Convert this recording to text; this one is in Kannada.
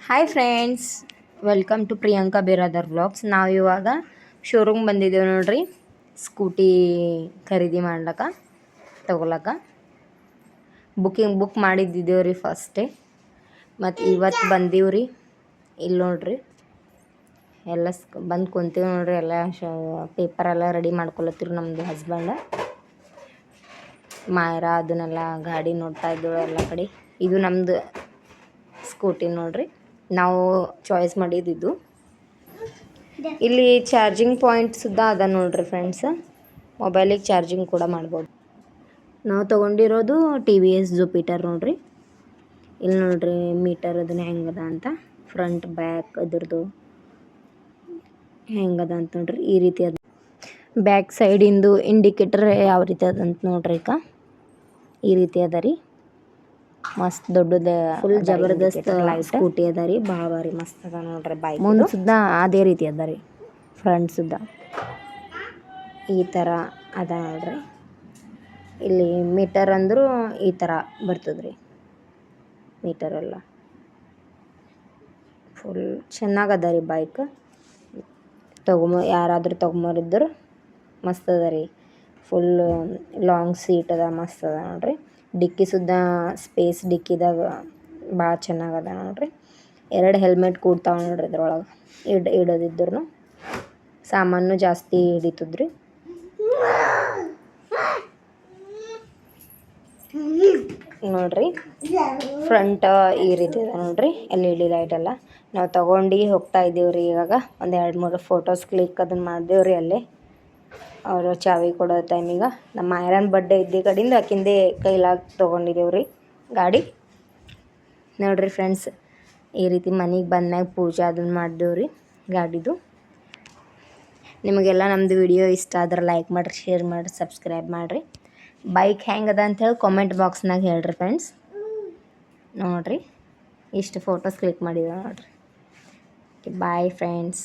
Hi friends, welcome to Priyanka Biradar vlogs. ನಾವು ಇವಾಗ ಶೋರೂಮ್ ಬಂದಿದ್ದೇವೆ ನೋಡ್ರಿ, ಸ್ಕೂಟಿ ಖರೀದಿ ಮಾಡ್ಲಕ್ಕ ತೊಗೊಳಕ್ಕೆ. ಬುಕ್ ಮಾಡಿದ್ದಿದ್ದೇವೆ ರೀ ಫಸ್ಟೇ, ಮತ್ತು ಇವತ್ತು ಬಂದೀವಿ ರೀ. ಇಲ್ಲಿ ನೋಡ್ರಿ ಎಲ್ಲ ಬಂದು ಕುಂತೀವಿ ನೋಡ್ರಿ. ಎಲ್ಲ ಪೇಪರ್ ಎಲ್ಲ ರೆಡಿ ಮಾಡ್ಕೊಳತ್ತೀರಿ ನಮ್ಮದು ಹಸ್ಬೆಂಡ. ಮಾಯರಾ ಅದನ್ನೆಲ್ಲ ಗಾಡಿ ನೋಡ್ತಾ ಇದ್ದಳು ಎಲ್ಲ ಕಡೆ. ಇದು ನಮ್ಮದು ಸ್ಕೂಟಿ ನೋಡ್ರಿ, ನಾವು ಚಾಯ್ಸ್ ಮಾಡಿದ್ದು. ಇಲ್ಲಿ ಚಾರ್ಜಿಂಗ್ ಪಾಯಿಂಟ್ ಸುದ್ದ ಅದ ನೋಡ್ರಿ ಫ್ರೆಂಡ್ಸ್, ಮೊಬೈಲಿಗೆ ಚಾರ್ಜಿಂಗ್ ಕೂಡ ಮಾಡ್ಬೋದು. ನಾವು ತೊಗೊಂಡಿರೋದು TVS ಜುಪಿಟರ್ ನೋಡ್ರಿ. ಇಲ್ಲಿ ನೋಡ್ರಿ ಮೀಟರ್ ಅದನ್ನ ಹೆಂಗದ ಅಂತ, ಫ್ರಂಟ್ ಬ್ಯಾಕ್ ಅದ್ರದ್ದು ಹೆಂಗದ ಅಂತ ನೋಡ್ರಿ. ಈ ರೀತಿ ಅದ ಬ್ಯಾಕ್ ಸೈಡಿಂದು ಇಂಡಿಕೇಟರ್ ಯಾವ ರೀತಿ ಅದಂತ ನೋಡ್ರಿ. ಈ ರೀತಿ ಅದ ರೀ, ಮಸ್ತ್ ದೊಡ್ಡದ ಫುಲ್ ಜಬರ್ದಸ್ತ್ ಸ್ಕೂಟಿ ಅದ ರೀ. ಭಾರಿ ಮಸ್ತ್ ಅದ ನೋಡ್ರಿ ಬೈಕ್. ಮುಂದೆ ಸುದ್ದ ಅದೇ ರೀತಿ ಅದ ರೀ, ಫ್ರಂಟ್ ಸುದ್ದ ಈ ಥರ ಅದ ನೋಡ್ರಿ. ಇಲ್ಲಿ ಮೀಟರ್ ಅಂದರೂ ಈ ಥರ ಬರ್ತದ್ರಿ ಮೀಟರೆಲ್ಲ. ಫುಲ್ ಚೆನ್ನಾಗದ ರೀ ಬೈಕ್. ಯಾರಾದರೂ ತೊಗೊಂಬರಿದ್ರು ಮಸ್ತ್ ಅದ ರೀ. ಫುಲ್ ಲಾಂಗ್ ಸೀಟ್ ಅದ, ಮಸ್ತ್ ಅದ ನೋಡ್ರಿ. ಡಿಕ್ಕಿ ಸುದ್ದ ಸ್ಪೇಸ್ ಡಿಕ್ಕಿದಾಗ ಭಾಳ ಚೆನ್ನಾಗದ ನೋಡ್ರಿ. 2 ಹೆಲ್ಮೆಟ್ ಕೂಡ್ತಾವೆ ನೋಡ್ರಿ ಇದ್ರೊಳಗೆ. ಇಡೋದಿದ್ರು ಸಾಮಾನು ಜಾಸ್ತಿ ಹಿಡಿತದ್ರಿ. ನೋಡ್ರಿ ಫ್ರಂಟ್ ಈ ರೀತಿ ಅದ ನೋಡ್ರಿ. LED ಲೈಟ್ ಎಲ್ಲ ನಾವು ತೊಗೊಂಡು ಹೋಗ್ತಾ ಇದ್ದೀವಿ ರೀ. ಇವಾಗ ಒಂದು 2-3 ಫೋಟೋಸ್ ಕ್ಲಿಕ್ ಅದನ್ನು ಮಾಡಿದೇವ್ರಿ ಅಲ್ಲೇ. ಅವರು ಚಾವಿ ಕೊಡೋ ಟೈಮಿಗೆ ನಮ್ಮ ಐರನ್ ಬರ್ಡೇ ಇದ್ದ ಕಡೆಯಿಂದ ಆಕಿಂದೆ ಕೈಲಾಗ ತೊಗೊಂಡಿದ್ದೇವೆ ರೀ ಗಾಡಿ. ನೋಡ್ರಿ ಫ್ರೆಂಡ್ಸ್, ಈ ರೀತಿ ಮನೆಗೆ ಬಂದ್ಮ್ಯಾಗ ಪೂಜೆ ಅದನ್ನು ಮಾಡಿದೇವ್ರಿ ಗಾಡಿದು. ನಿಮಗೆಲ್ಲ ನಮ್ಮದು ವಿಡಿಯೋ ಇಷ್ಟ ಆದ್ರೆ ಲೈಕ್ ಮಾಡಿರಿ, ಶೇರ್ ಮಾಡಿರಿ, ಸಬ್ಸ್ಕ್ರೈಬ್ ಮಾಡಿರಿ. ಬೈಕ್ ಹೆಂಗದ ಅಂಥೇಳಿ ಕಾಮೆಂಟ್ ಬಾಕ್ಸ್ನಾಗ ಹೇಳ್ರಿ ಫ್ರೆಂಡ್ಸ್. ನೋಡಿರಿ ಇಷ್ಟು ಫೋಟೋಸ್ ಕ್ಲಿಕ್ ಮಾಡಿದ್ದೇವೆ ನೋಡಿರಿ. Bye friends.